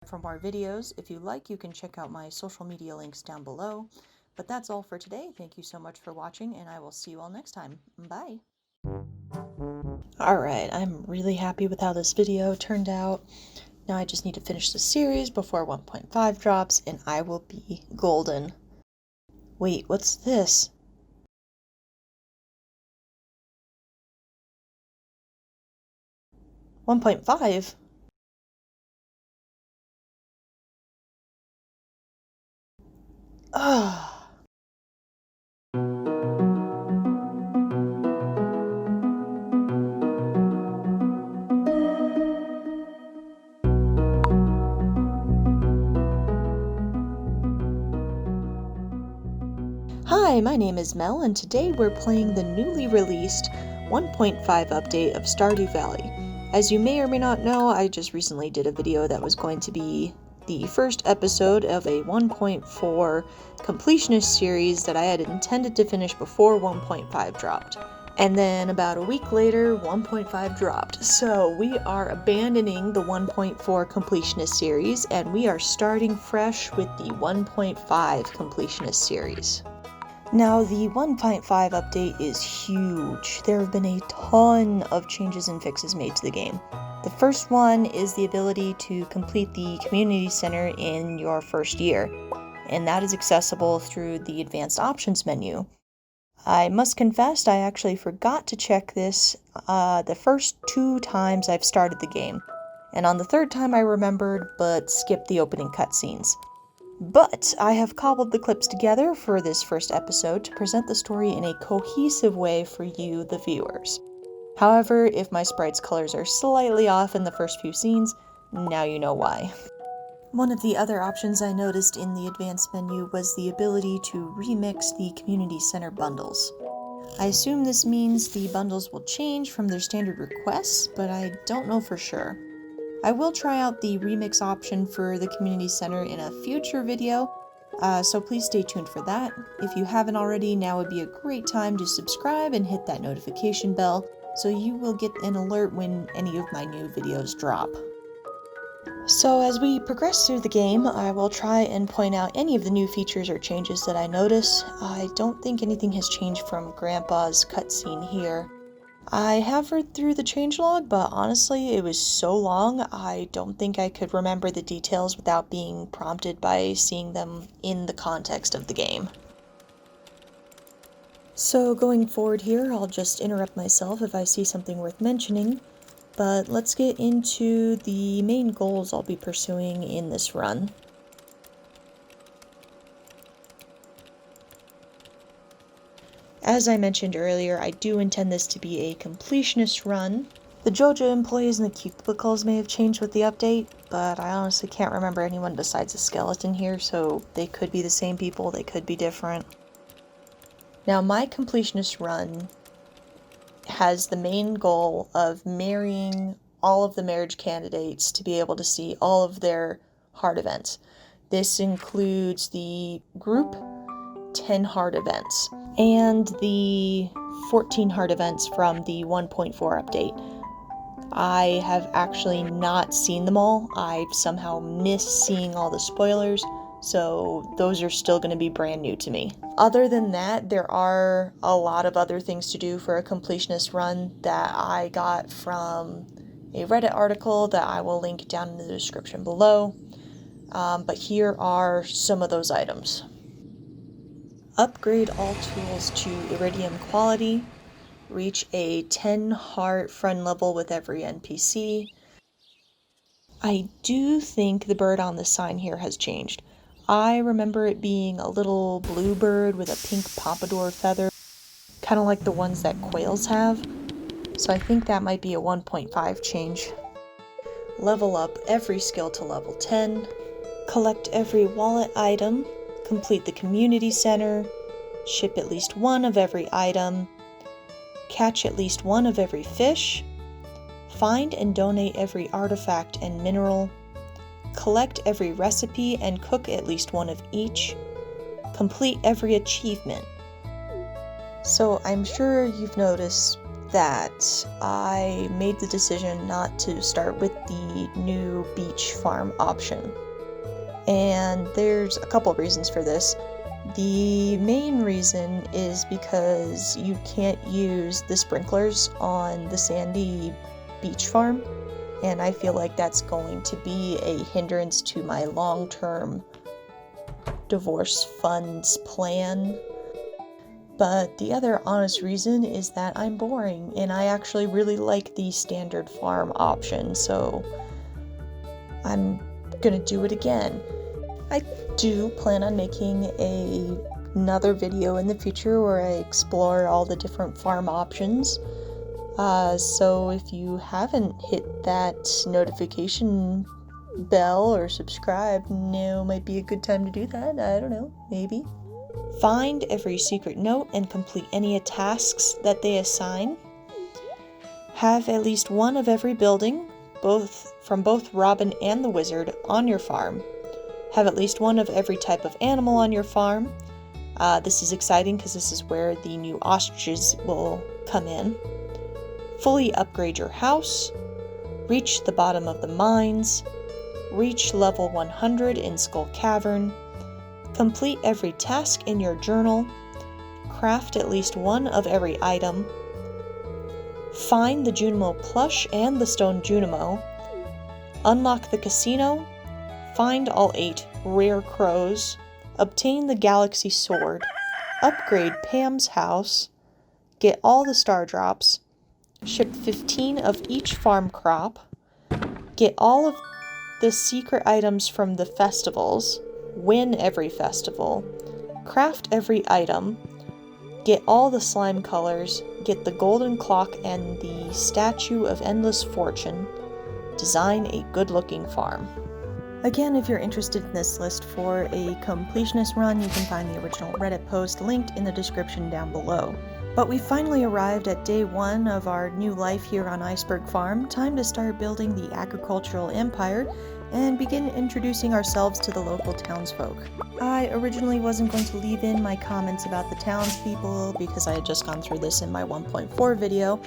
For more videos. If you like, you can check out my social media links down below. But that's all for today. Thank you so much for watching, and I will see you all next time. Bye! Alright, I'm really happy with how this video turned out. Now I just need to finish the series before 1.5 drops, and I will be golden. Wait, what's this? $1.5? Ugh. Hi, my name is Mel, and today we're playing the newly released 1.5 update of Stardew Valley. As you may or may not know, I just recently did a video that was going to be the first episode of a 1.4 Completionist series that I had intended to finish before 1.5 dropped. And then about a week later, 1.5 dropped. So we are abandoning the 1.4 Completionist series, and we are starting fresh with the 1.5 Completionist series. Now, the 1.5 update is huge. There have been a ton of changes and fixes made to the game. The first one is the ability to complete the community center in your first year, and that is accessible through the advanced options menu. I must confess, I actually forgot to check this the first 2 times I've started the game, and on the 3rd time I remembered, but skipped the opening cutscenes. But I have cobbled the clips together for this first episode to present the story in a cohesive way for you, the viewers. However, if my sprite's colors are slightly off in the first few scenes, now you know why. One of the other options I noticed in the advanced menu was the ability to remix the community center bundles. I assume this means the bundles will change from their standard requests, but I don't know for sure. I will try out the remix option for the community center in a future video, so please stay tuned for that. If you haven't already, now would be a great time to subscribe and hit that notification bell so you will get an alert when any of my new videos drop. So as we progress through the game, I will try and point out any of the new features or changes that I notice. I don't think anything has changed from Grandpa's cutscene here. I have read through the changelog, but honestly, it was so long, I don't think I could remember the details without being prompted by seeing them in the context of the game. So going forward here, I'll just interrupt myself if I see something worth mentioning, but let's get into the main goals I'll be pursuing in this run. As I mentioned earlier, I do intend this to be a completionist run. The JoJo employees and the cubicles may have changed with the update, but I honestly can't remember anyone besides a skeleton here, so they could be the same people, they could be different. Now, my completionist run has the main goal of marrying all of the marriage candidates to be able to see all of their heart events. This includes the group 10 heart events and the 14 heart events from the 1.4 update. I have actually not seen them all. I've somehow missed seeing all the spoilers, so those are still going to be brand new to me. Other than that, there are a lot of other things to do for a completionist run that I got from a Reddit article that I will link down in the description below. But here are some of those items. Upgrade all tools to Iridium quality. Reach a 10 heart friend level with every NPC. I do think the bird on the sign here has changed. I remember it being a little blue bird with a pink pompadour feather, kind of like the ones that quails have. So I think that might be a 1.5 change. Level up every skill to level 10. Collect every wallet item. Complete the community center. Ship at least one of every item. Catch at least one of every fish. Find and donate every artifact and mineral. Collect every recipe and cook at least one of each. Complete every achievement. So I'm sure you've noticed that I made the decision not to start with the new beach farm option. And there's a couple reasons for this. The main reason is because you can't use the sprinklers on the sandy beach farm, and I feel like that's going to be a hindrance to my long-term divorce funds plan. But the other honest reason is that I'm boring, and I actually really like the standard farm option, so I'm gonna do it again. I do plan on making another video in the future where I explore all the different farm options. So if you haven't hit that notification bell or subscribe, now might be a good time to do that. I don't know, maybe. Find every secret note and complete any tasks that they assign. Have at least one of every building, from both Robin and the Wizard, on your farm. Have at least one of every type of animal on your farm. This is exciting because this is where the new ostriches will come in. Fully upgrade your house. Reach the bottom of the mines. Reach level 100 in Skull Cavern. Complete every task in your journal. Craft at least one of every item. Find the Junimo plush and the stone Junimo. Unlock the casino. Find all 8 rare crows. Obtain the galaxy sword. Upgrade Pam's house. Get all the star drops. Ship 15 of each farm crop. Get all of the secret items from the festivals. Win every festival. Craft every item. Get all the slime colors. Get the golden clock and the statue of endless fortune. Design a good-looking farm. Again, if you're interested in this list for a completionist run, you can find the original Reddit post linked in the description down below. But we finally arrived at day 1 of our new life here on Iceberg Farm. Time to start building the agricultural empire and begin introducing ourselves to the local townsfolk. I originally wasn't going to leave in my comments about the townspeople because I had just gone through this in my 1.4 video,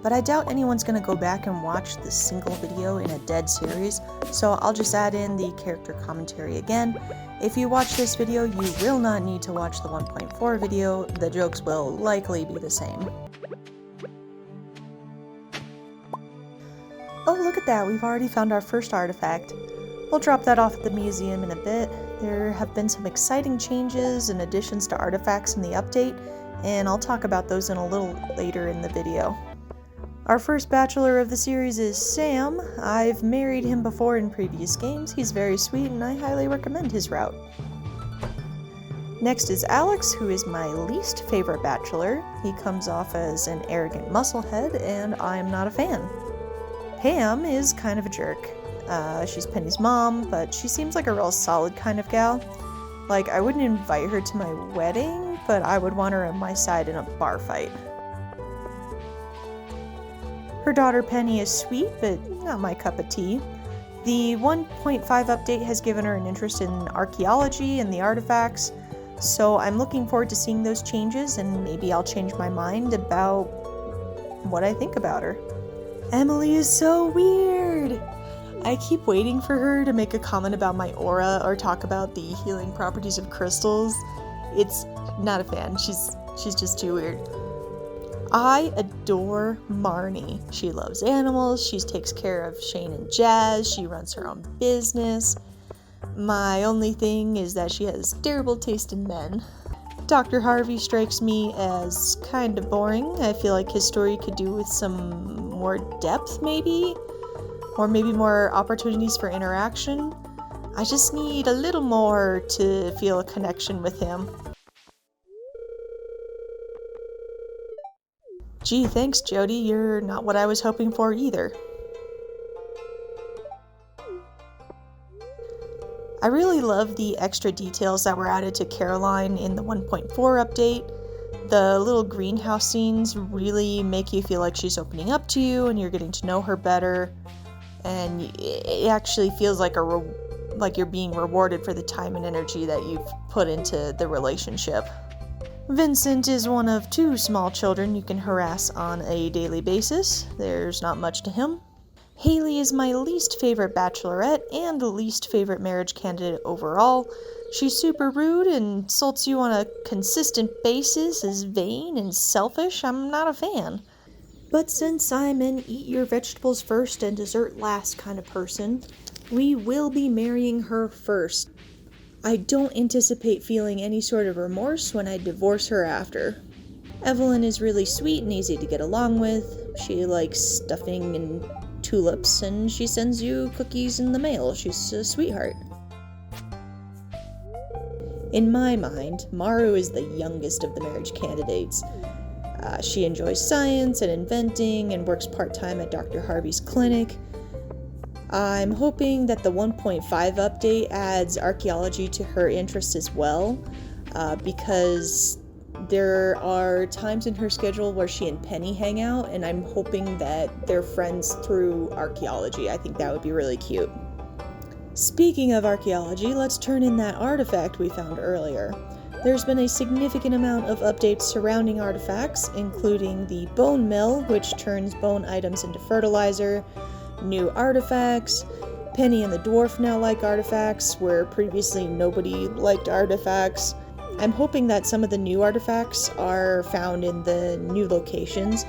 but I doubt anyone's going to go back and watch this single video in a dead series, so I'll just add in the character commentary again. If you watch this video, you will not need to watch the 1.4 video, the jokes will likely be the same. Oh, look at that, we've already found our first artifact. We'll drop that off at the museum in a bit. There have been some exciting changes and additions to artifacts in the update, and I'll talk about those in a little later in the video. Our first bachelor of the series is Sam. I've married him before in previous games. He's very sweet and I highly recommend his route. Next is Alex, who is my least favorite bachelor. He comes off as an arrogant musclehead and I'm not a fan. Pam is kind of a jerk. She's Penny's mom, but she seems like a real solid kind of gal. Like, I wouldn't invite her to my wedding, but I would want her on my side in a bar fight. Her daughter Penny is sweet, but not my cup of tea. The 1.5 update has given her an interest in archaeology and the artifacts, so I'm looking forward to seeing those changes, and maybe I'll change my mind about what I think about her. Emily is so weird! I keep waiting for her to make a comment about my aura or talk about the healing properties of crystals. It's not a fan. She's just too weird. I adore Marnie. She loves animals. She takes care of Shane and Jazz. She runs her own business. My only thing is that she has terrible taste in men. Dr. Harvey strikes me as kind of boring. I feel like his story could do with some more depth, maybe? Or maybe more opportunities for interaction. I just need a little more to feel a connection with him. Gee, thanks, Jody. You're not what I was hoping for either. I really love the extra details that were added to Caroline in the 1.4 update. The little greenhouse scenes really make you feel like she's opening up to you and you're getting to know her better. And it actually feels like like you're being rewarded for the time and energy that you've put into the relationship. Vincent is one of 2 small children you can harass on a daily basis. There's not much to him. Haley is my least favorite bachelorette and the least favorite marriage candidate overall. She's super rude and insults you on a consistent basis, is vain and selfish. I'm not a fan. But since I'm an eat your vegetables first and dessert last kind of person, we will be marrying her first. I don't anticipate feeling any sort of remorse when I divorce her after. Evelyn is really sweet and easy to get along with. She likes stuffing and tulips, and she sends you cookies in the mail. She's a sweetheart. In my mind, Maru is the youngest of the marriage candidates. She enjoys science and inventing and works part-time at Dr. Harvey's clinic. I'm hoping that the 1.5 update adds archaeology to her interests as well, because there are times in her schedule where she and Penny hang out, and I'm hoping that they're friends through archaeology. I think that would be really cute. Speaking of archaeology, let's turn in that artifact we found earlier. There's been a significant amount of updates surrounding artifacts, including the bone mill, which turns bone items into fertilizer, new artifacts. Penny and the dwarf now like artifacts, where previously nobody liked artifacts. I'm hoping that some of the new artifacts are found in the new locations,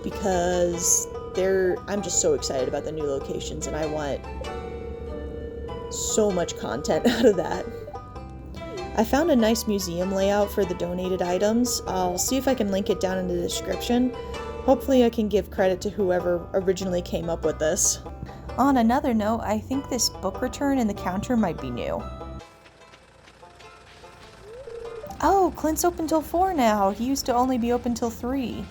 because I'm just so excited about the new locations and I want so much content out of that. I found a nice museum layout for the donated items. I'll see if I can link it down in the description. Hopefully I can give credit to whoever originally came up with this. On another note, I think this book return in the counter might be new. Oh, Clint's open till 4 now. He used to only be open till 3.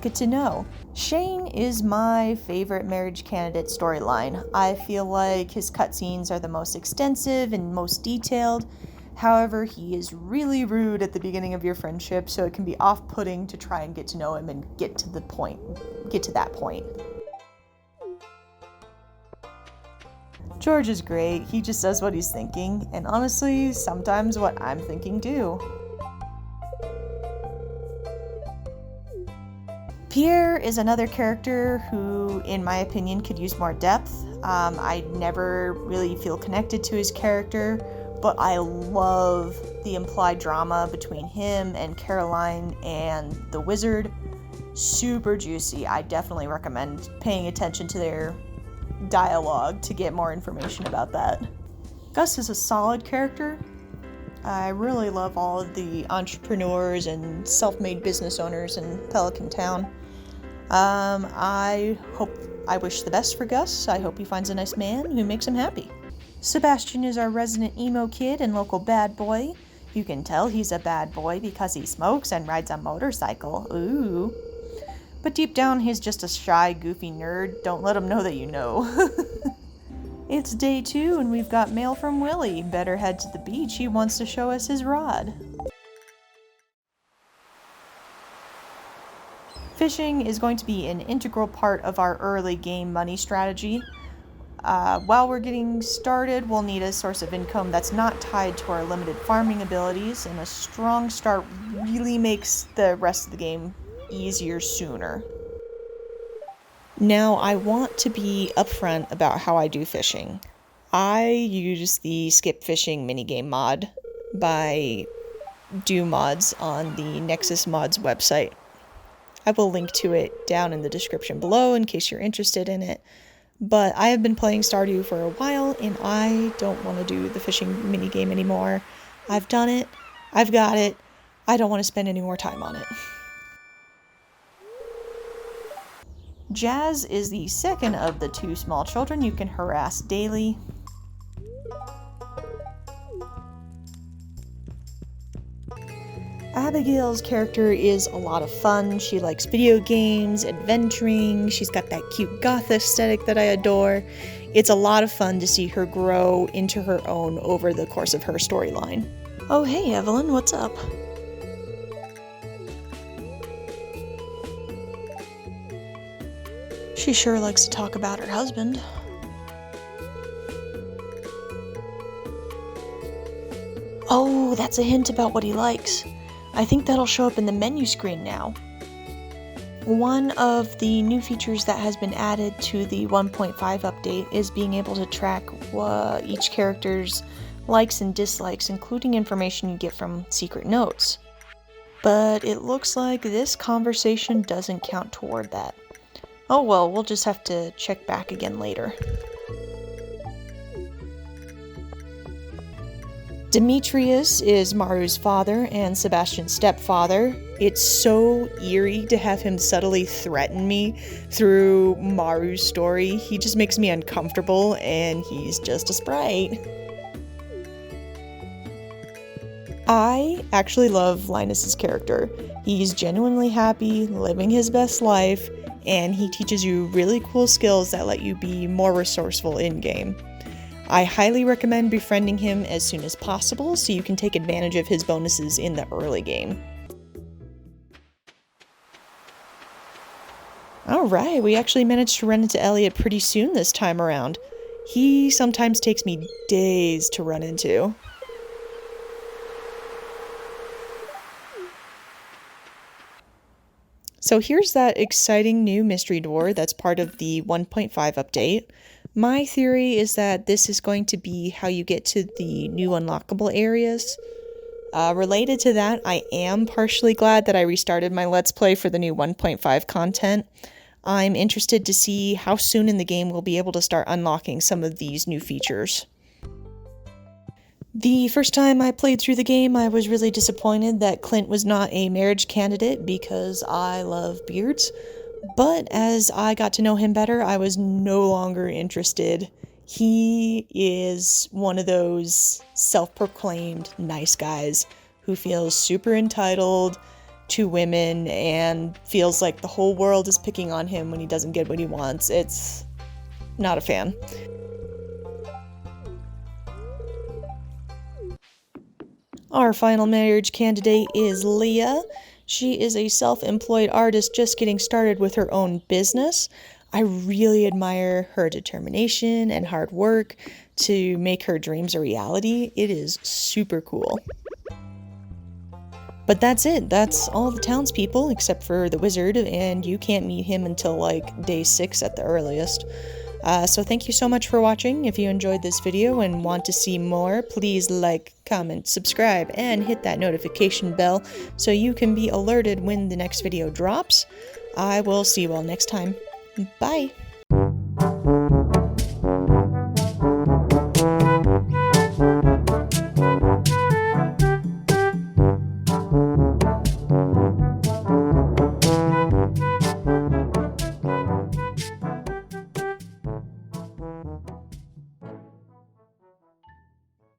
Good to know. Shane is my favorite marriage candidate storyline. I feel like his cutscenes are the most extensive and most detailed. However, he is really rude at the beginning of your friendship, so it can be off-putting to try and get to know him and get to that point. George is great. He just does what he's thinking, and honestly, sometimes what I'm thinking too. Pierre is another character who, in my opinion, could use more depth. I never really feel connected to his character, but I love the implied drama between him and Caroline and the wizard. Super juicy. I definitely recommend paying attention to their dialogue to get more information about that. Gus is a solid character. I really love all of the entrepreneurs and self-made business owners in Pelican Town. I wish the best for Gus. I hope he finds a nice man who makes him happy. Sebastian is our resident emo kid and local bad boy. You can tell he's a bad boy because he smokes and rides a motorcycle. Ooh. But deep down, he's just a shy, goofy nerd. Don't let him know that you know. It's day 2 and we've got mail from Willie. Better head to the beach. He wants to show us his rod. Fishing is going to be an integral part of our early game money strategy. While we're getting started, we'll need a source of income that's not tied to our limited farming abilities, and a strong start really makes the rest of the game easier sooner. Now, I want to be upfront about how I do fishing. I use the Skip Fishing minigame mod by Do Mods on the Nexus Mods website. I will link to it down in the description below in case you're interested in it. But I have been playing Stardew for a while, and I don't want to do the fishing minigame anymore. I've done it. I've got it. I don't want to spend any more time on it. Jazz is the second of the 2 small children you can harass daily. Abigail's character is a lot of fun. She likes video games, adventuring, she's got that cute goth aesthetic that I adore. It's a lot of fun to see her grow into her own over the course of her storyline. Oh hey Evelyn, what's up? She sure likes to talk about her husband. Oh, that's a hint about what he likes. I think that'll show up in the menu screen now. One of the new features that has been added to the 1.5 update is being able to track each character's likes and dislikes, including information you get from secret notes. But it looks like this conversation doesn't count toward that. Oh well, we'll just have to check back again later. Demetrius is Maru's father and Sebastian's stepfather. It's so eerie to have him subtly threaten me through Maru's story. He just makes me uncomfortable, and he's just a sprite. I actually love Linus's character. He's genuinely happy, living his best life, and he teaches you really cool skills that let you be more resourceful in-game. I highly recommend befriending him as soon as possible so you can take advantage of his bonuses in the early game. Alright, we actually managed to run into Elliot pretty soon this time around. He sometimes takes me days to run into. So here's that exciting new mystery door that's part of the 1.5 update. My theory is that this is going to be how you get to the new unlockable areas. Related to that, I am partially glad that I restarted my Let's Play for the new 1.5 content. I'm interested to see how soon in the game we'll be able to start unlocking some of these new features. The first time I played through the game, I was really disappointed that Clint was not a marriage candidate because I love beards. But as I got to know him better, I was no longer interested. He is one of those self-proclaimed nice guys who feels super entitled to women and feels like the whole world is picking on him when he doesn't get what he wants. It's not a fan. Our final marriage candidate is Leah. She is a self-employed artist just getting started with her own business. I really admire her determination and hard work to make her dreams a reality. It is super cool. But that's it. That's all the townspeople except for the wizard, and you can't meet him until like day 6 at the earliest. So thank you so much for watching. If you enjoyed this video and want to see more, please like, comment, subscribe, and hit that notification bell so you can be alerted when the next video drops. I will see you all next time. Bye!